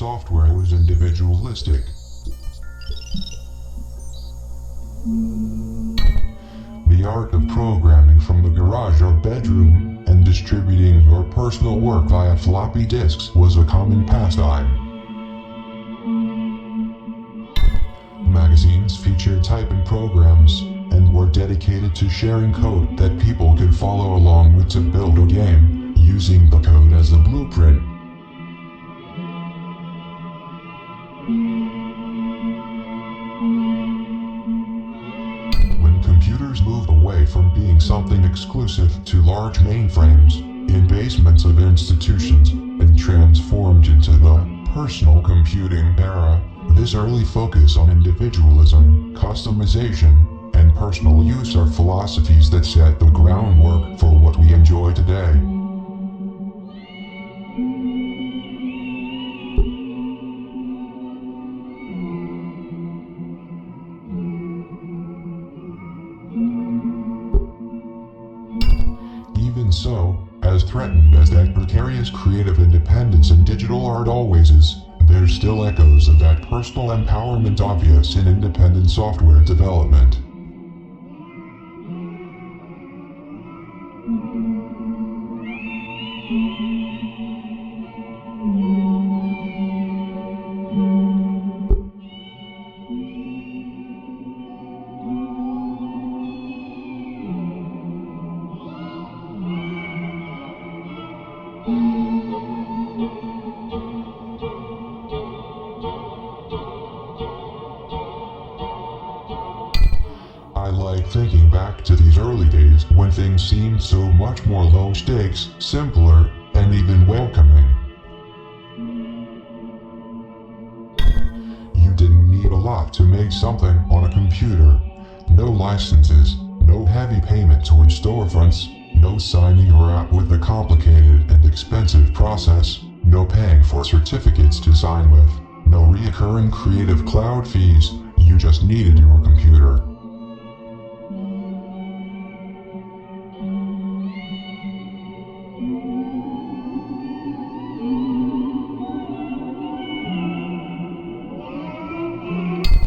software was individualistic. The art of programming from the garage or bedroom and distributing your personal work via floppy disks was a common pastime. Magazines featured typing programs and were dedicated to sharing code that people could follow along with to build a game, using the code as a blueprint. When computers moved away from being something exclusive to large mainframes in basements of institutions and transformed into the personal computing era, this early focus on individualism, customization, and personal use are philosophies that set the groundwork for what we enjoy today. Even so, as threatened as that precarious creative independence in digital art always is, there's still echoes of that personal empowerment obvious in independent software development. I like thinking back to these early days when things seemed so much more low stakes, simpler, and even welcoming. You didn't need a lot to make something on a computer. No licenses, no heavy payment towards storefronts, no signing her up with a complicated and expensive process, no paying for certificates to sign with, no recurring creative cloud fees. You just needed your computer.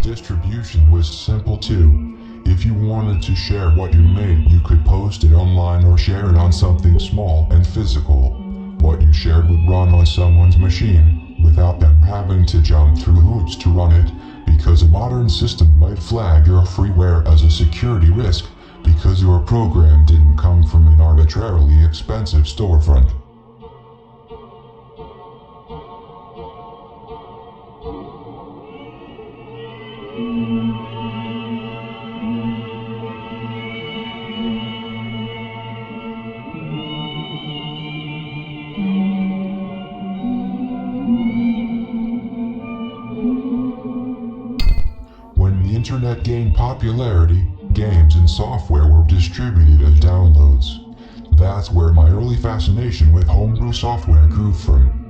Distribution was simple too. If you wanted to share what you made, you could post it online or share it on something small and physical. What you shared would run on someone's machine, without them having to jump through hoops to run it, because a modern system might flag your freeware as a security risk, because your program didn't come from an arbitrarily expensive storefront. When the internet gained popularity, games and software were distributed as downloads. That's where my early fascination with homebrew software grew from.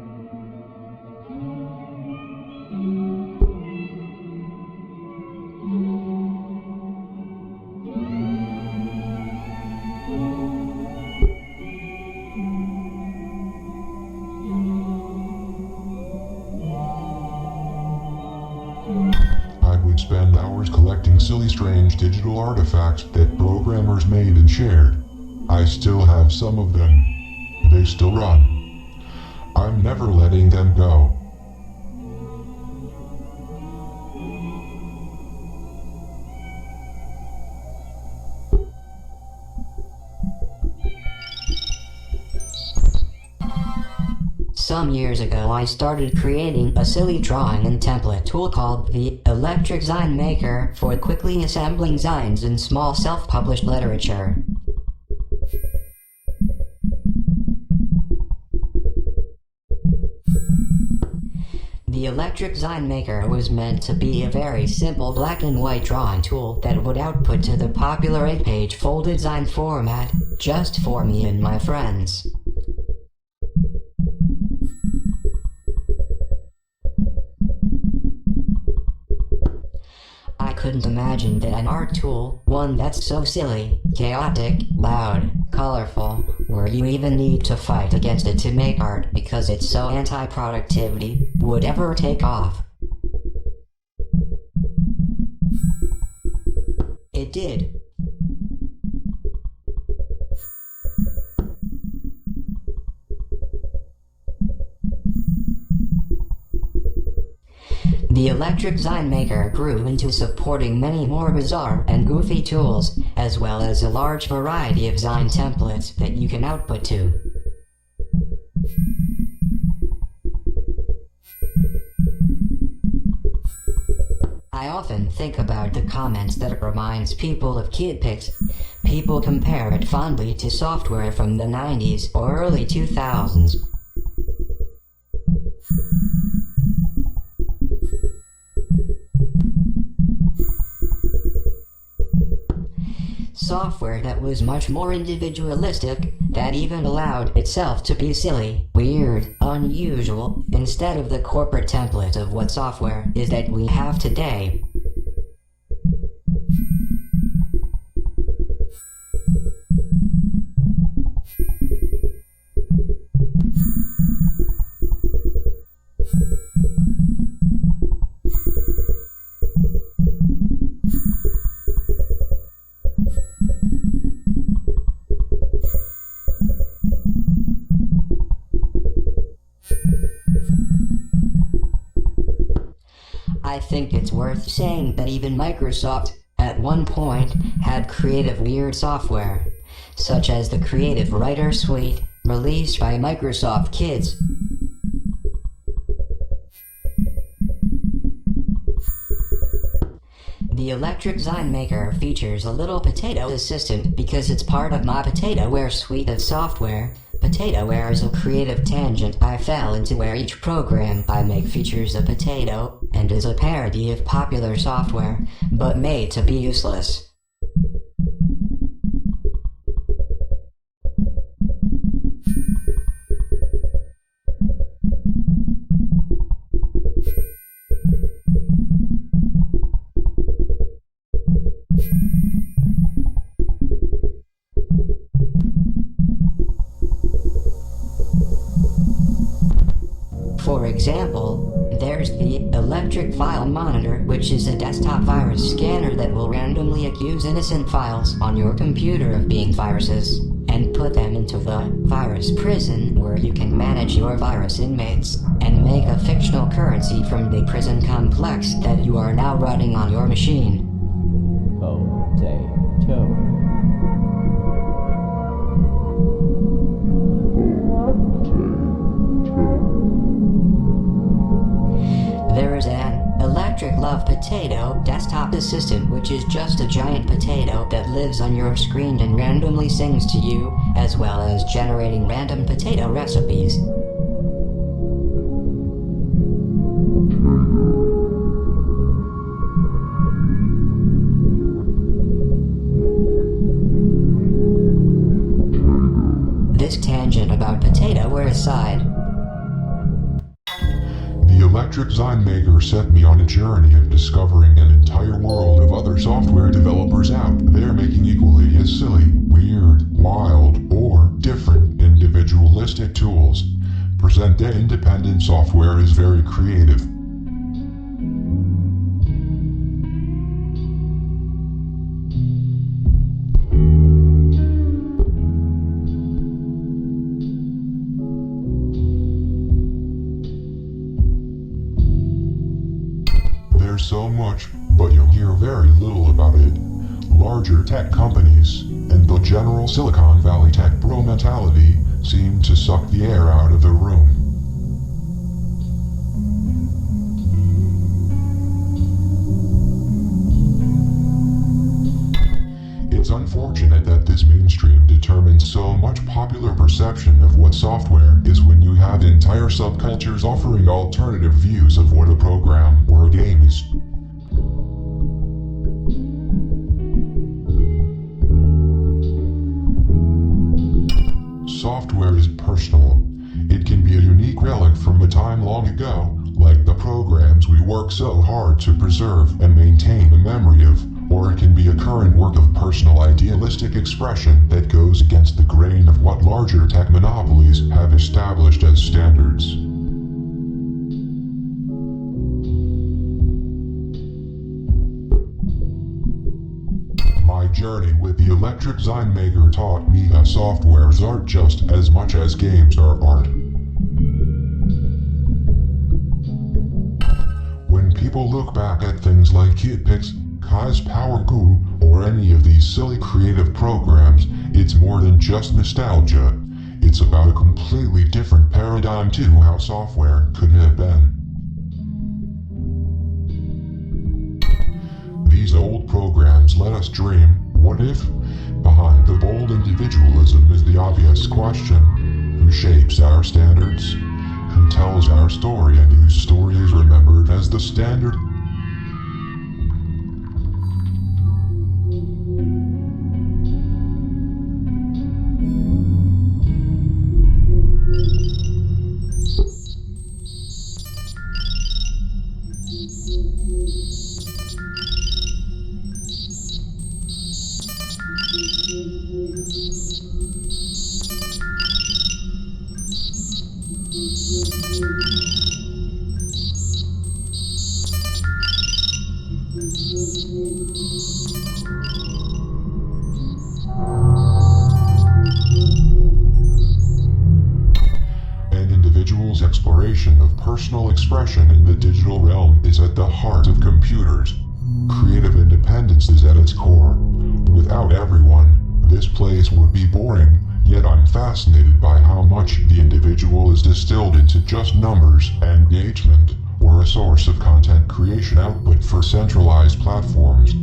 I would spend hours collecting silly strange digital artifacts that programmers made and shared. I still have some of them. They still run. I'm never letting them go. Some years ago I started creating a silly drawing and template tool called the Electric Zine Maker for quickly assembling zines in small self-published literature. The Electric Zine Maker was meant to be a very simple black and white drawing tool that would output to the popular 8-page folded zine format, just for me and my friends. I couldn't imagine that an art tool, one that's so silly, chaotic, loud, colorful, where you even need to fight against it to make art because it's so anti-productivity, would ever take off. It did. The electric sign maker grew into supporting many more bizarre and goofy tools, as well as a large variety of sign templates that you can output to. I often think about the comments that it reminds people of kid pics. People compare it fondly to software from the 90s or early 2000s. Software that was much more individualistic, that even allowed itself to be silly, weird, unusual, instead of the corporate template of what software is that we have today. I think it's worth saying that even Microsoft, at one point, had creative weird software, such as the Creative Writer Suite, released by Microsoft Kids. The Electric Sign Maker features a little potato assistant because it's part of my potatoware suite of software. Potatoware is a creative tangent I fell into where each program I make features a potato and is a parody of popular software, but made to be useless. For example, there's the Electric File Monitor, which is a desktop virus scanner that will randomly accuse innocent files on your computer of being viruses, and put them into the virus prison where you can manage your virus inmates, and make a fictional currency from the prison complex that you are now running on your machine. Potato. There is an Electric Love Potato desktop assistant, which is just a giant potato that lives on your screen and randomly sings to you, as well as generating random potato recipes. This tangent about potatoware aside, The Electric Sign Maker set me on a journey of discovering an entire world of other software developers out there making equally as silly, weird, wild, or different individualistic tools. Present-day independent software is very creative. There's so much, but you'll hear very little about it. Larger tech companies, and the general Silicon Valley tech bro mentality, seem to suck the air out of the room. It's unfortunate that this mainstream determines so much popular perception of what software is when you have entire subcultures offering alternative views of what a program or a game is. Software is personal. It can be a unique relic from a time long ago, like the programs we work so hard to preserve and maintain a memory of, or it can be a current work of personal idealistic expression that goes against the grain of what larger tech monopolies have established as standards. My journey with the electric sign maker taught me that softwares aren't just as much as games are art. When people look back at things like KidPix, Kai's Power Goo, or any of these silly creative programs, it's more than just nostalgia. It's about a completely different paradigm to how software could have been. These old programs let us dream, what if? Behind the bold individualism is the obvious question: who shapes our standards? Who tells our story and whose story is remembered as the standard? An individual's exploration of personal expression in the digital realm is at the heart of computers. Creative independence is at its core. Without everyone, this place would be boring, yet I'm fascinated by how much the individual is distilled into just numbers, engagement, or a source of content creation output for centralized platforms.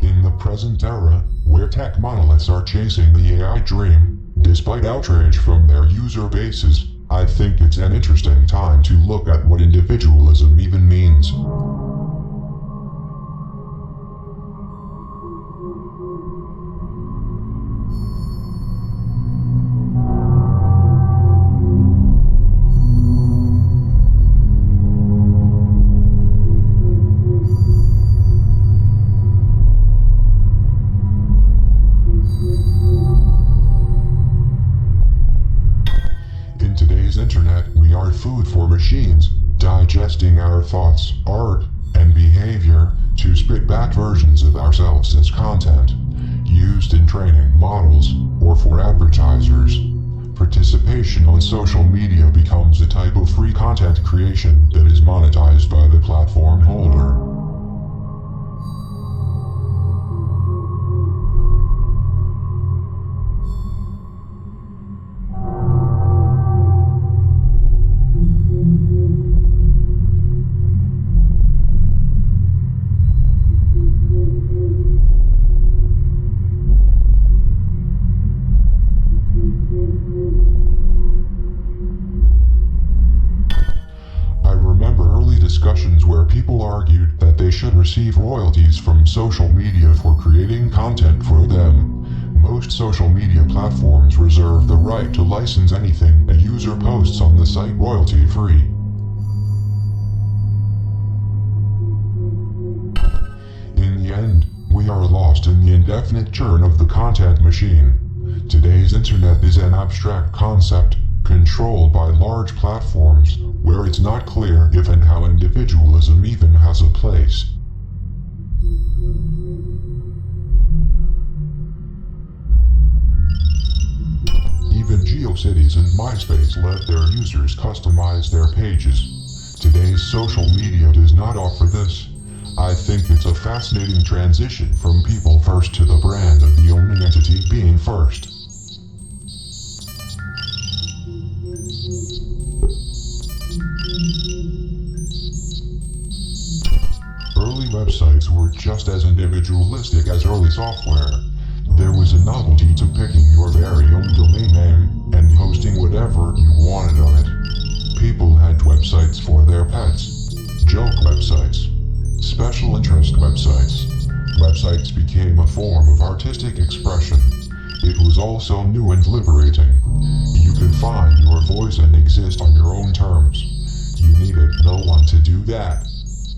In the present era, where tech monoliths are chasing the AI dream, despite outrage from their user bases, I think it's an interesting time to look at what individualism even means. In today's internet, we are food for machines, digesting our thoughts, art, and behavior to spit back versions of ourselves as content, used in training models or for advertisers. Participation on social media becomes a type of free content creation that is monetized by the platform holder. Discussions where people argued that they should receive royalties from social media for creating content for them. Most social media platforms reserve the right to license anything a user posts on the site royalty-free. In the end, we are lost in the indefinite churn of the content machine. Today's internet is an abstract concept, controlled by large platforms, where it's not clear if and how individualism even has a place. Even GeoCities and MySpace let their users customize their pages. Today's social media does not offer this. I think it's a fascinating transition from people first to the brand of the owning entity being first. Early websites were just as individualistic as early software. There was a novelty to picking your very own domain name and hosting whatever you wanted on it. People had websites for their pets, joke websites, special interest websites. Websites became a form of artistic expression. It was also new and liberating. You could find your voice and exist on your own terms. You needed no one to do that.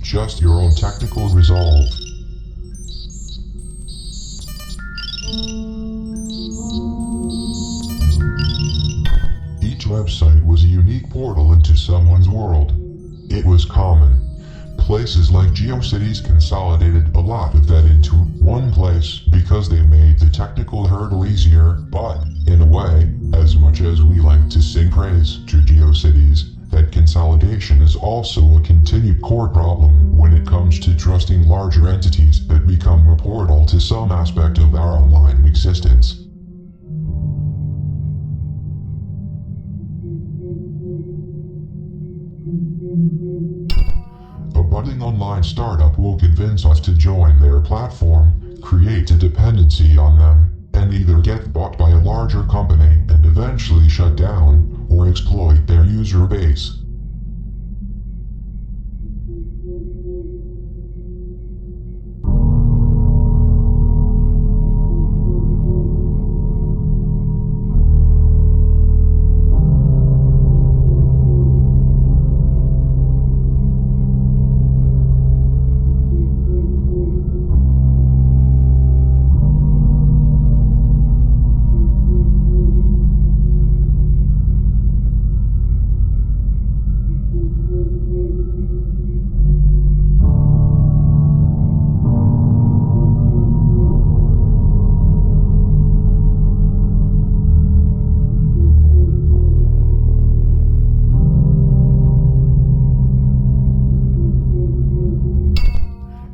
Just your own technical resolve. Each website was a unique portal into someone's world. It was common. Places like GeoCities consolidated a lot of that into one place because they made the technical hurdle easier, but, in a way, as much as we like to sing praise to GeoCities, that consolidation is also a continued core problem when it comes to trusting larger entities that become a portal to some aspect of our online existence. A budding online startup will convince us to join their platform, create a dependency on them, and either get bought by a larger company and eventually shut down, or exploit their user base.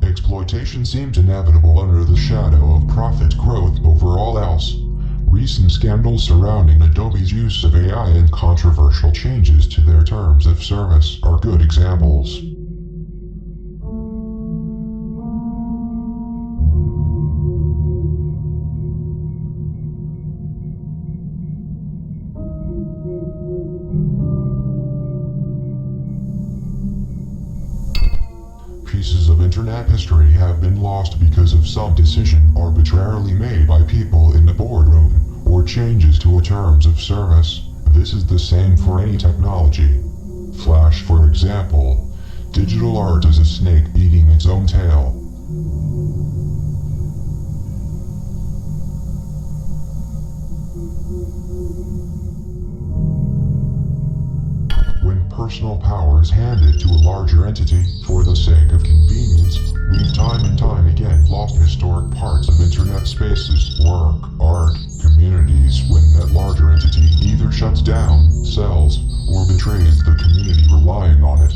Exploitation seemed inevitable under the shadow of profit growth over all else. Recent scandals surrounding Adobe's use of AI and controversial changes to their terms of service are good examples. Pieces of internet history have been lost because of some decision arbitrarily made by people in the boardroom, or changes to a terms of service. This is the same for any technology. Flash, for example. Digital art is a snake eating its own tail. Personal power is handed to a larger entity for the sake of convenience, we've time and time again lost historic parts of internet spaces, work, art, communities when that larger entity either shuts down, sells, or betrays the community relying on it.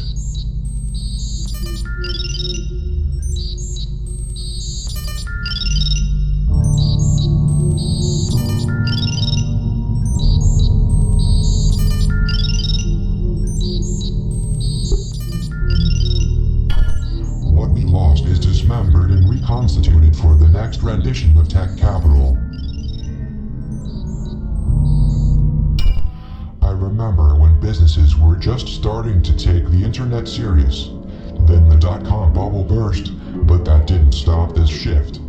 Dismembered and reconstituted for the next rendition of tech capital. I remember when businesses were just starting to take the internet serious. Then the dot-com bubble burst, but that didn't stop this shift.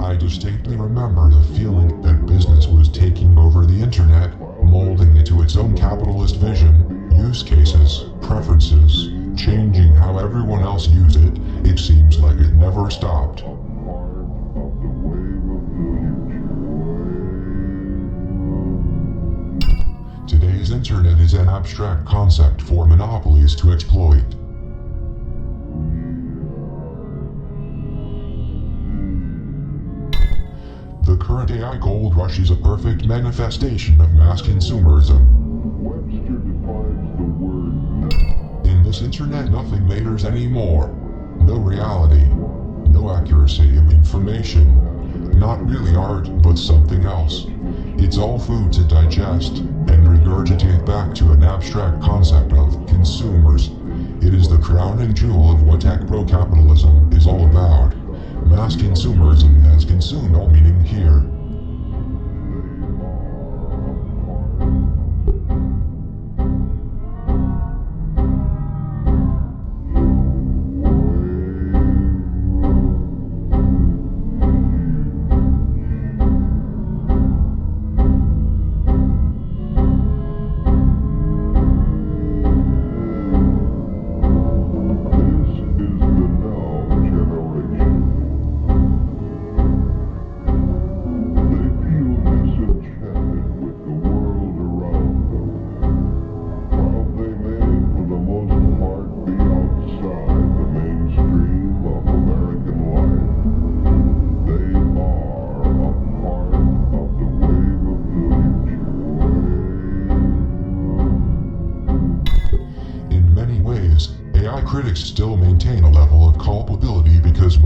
I distinctly remember the feeling that business was taking over the internet, molding it to its own capitalist vision, use cases, preferences, changing how everyone else used it. It seems like it never stopped. Today's internet is an abstract concept for monopolies to exploit. The current AI gold rush is a perfect manifestation of mass consumerism. In this internet, nothing matters anymore. No reality, no accuracy of information. Not really art, but something else. It's all food to digest and regurgitate back to an abstract concept of consumers. It is the crowning jewel of what tech-pro-capitalism is all about. Mass consumerism has consumed all meaning here.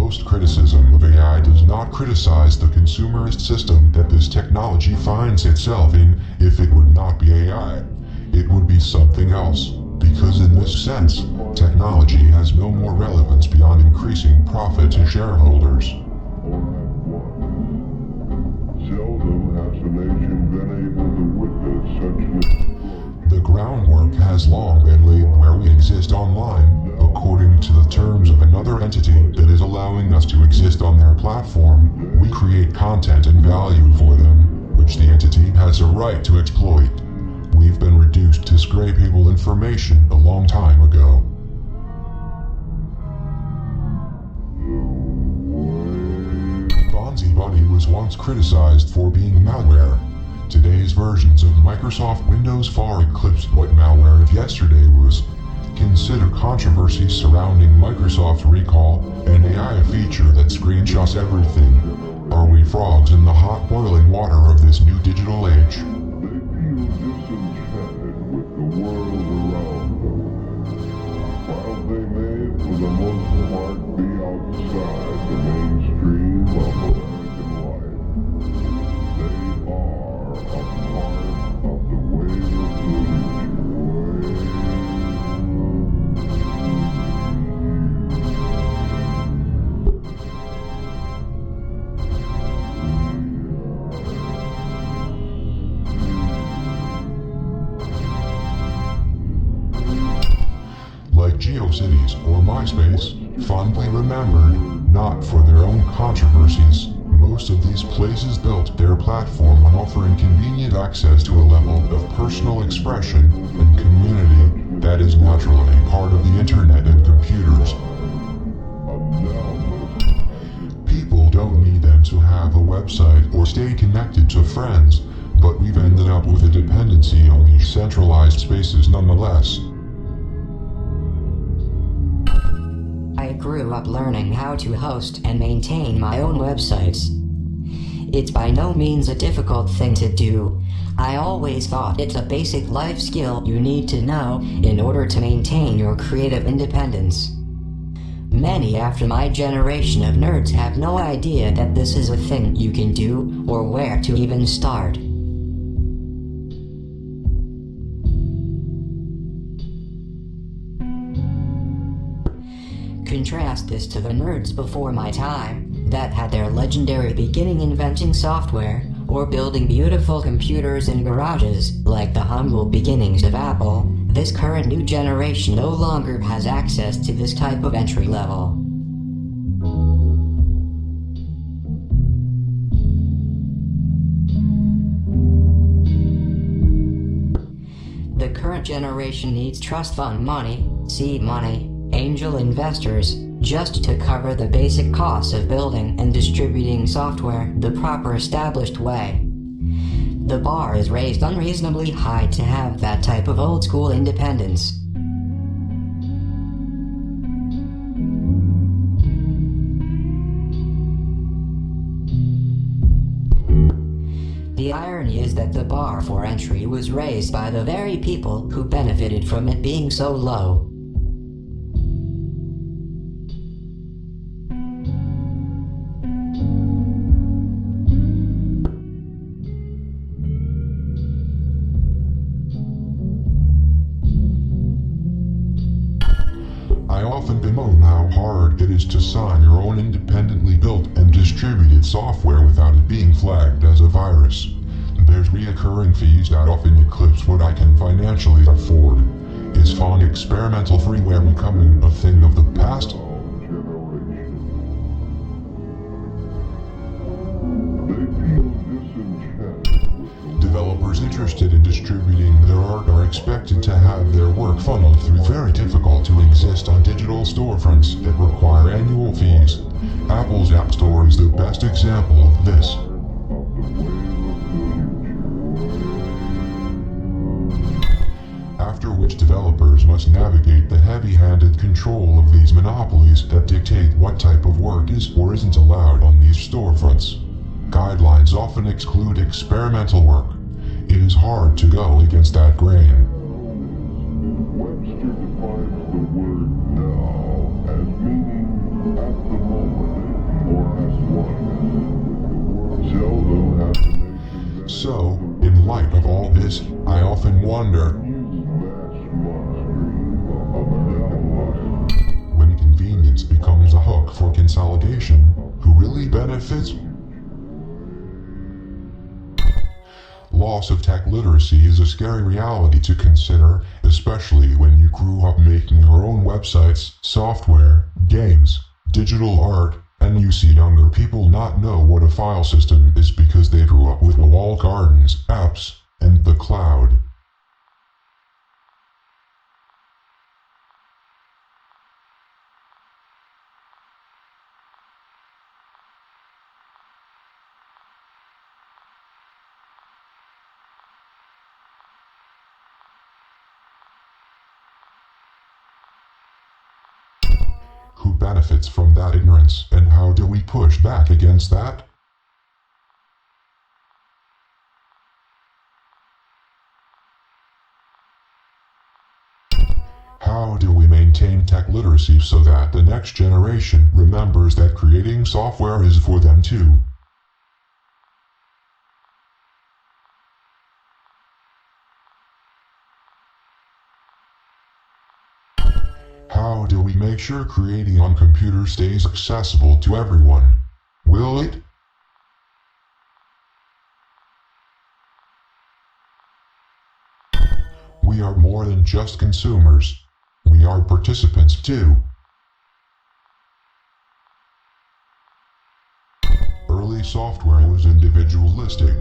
Most criticism of AI does not criticize the consumerist system that this technology finds itself in. If it would not be AI, it would be something else. Because in this sense, technology has no more relevance beyond increasing profit to shareholders. Seldom has the nation been able to witness such The groundwork has long been laid where we exist online, according to the terms of another entity that is allowing us to exist on their platform. We create content and value for them, which the entity has a right to exploit. We've been reduced to scrapable information a long time ago. BonziBuddy was once criticized for being malware. Today's versions of Microsoft Windows far eclipsed what malware of yesterday was. Consider controversies surrounding Microsoft Recall, an AI feature that screenshots everything. Are we frogs in the hot boiling water of this new digital age? the world around them. While they may, for the most part, be outside the mainstream of American life, they are a part of the wave of the future. Like GeoCities or MySpace, fondly remembered, not for their own controversies, most of these places built their platform on offering convenient access to a level of personal expression and community that is naturally part of the internet and computers. People don't need them to have a website or stay connected to friends, but we've ended up with a dependency on these centralized spaces nonetheless. I grew up learning how to host and maintain my own websites. It's by no means a difficult thing to do. I always thought it's a basic life skill you need to know in order to maintain your creative independence. Many after my generation of nerds have no idea that this is a thing you can do or where to even start. Contrast this to the nerds before my time that had their legendary beginning inventing software or building beautiful computers in garages, like the humble beginnings of Apple. This current new generation no longer has access to this type of entry level. The current generation needs trust fund money, seed money, angel investors, just to cover the basic costs of building and distributing software the proper established way. The bar is raised unreasonably high to have that type of old school independence. The irony is that the bar for entry was raised by the very people who benefited from it being so low. I often bemoan how hard it is to sign your own independently built and distributed software without it being flagged as a virus. There's reoccurring fees that often eclipse what I can financially afford. Is fun experimental freeware becoming a thing of the past? Developers interested in distributing their art are expected to have their work funneled through very difficult to exist on digital storefronts that require annual fees. Apple's App Store is the best example of this. After which developers must navigate the heavy-handed control of these monopolies that dictate what type of work is or isn't allowed on these storefronts. Guidelines often exclude experimental work. It is hard to go against that grain. Webster defines the word now as meaning at the moment. In light of all this, I often wonder, when convenience becomes a hook for consolidation, who really benefits? Loss of tech literacy is a scary reality to consider, especially when you grew up making your own websites, software, games, digital art, and you see younger people not know what a file system is because they grew up with walled gardens, apps, and the cloud. Who benefits from that ignorance, and how do we push back against that? How do we maintain tech literacy so that the next generation remembers that creating software is for them too? How do we make sure creating on computer stays accessible to everyone? Will it? We are more than just consumers. We are participants too. Early software was individualistic.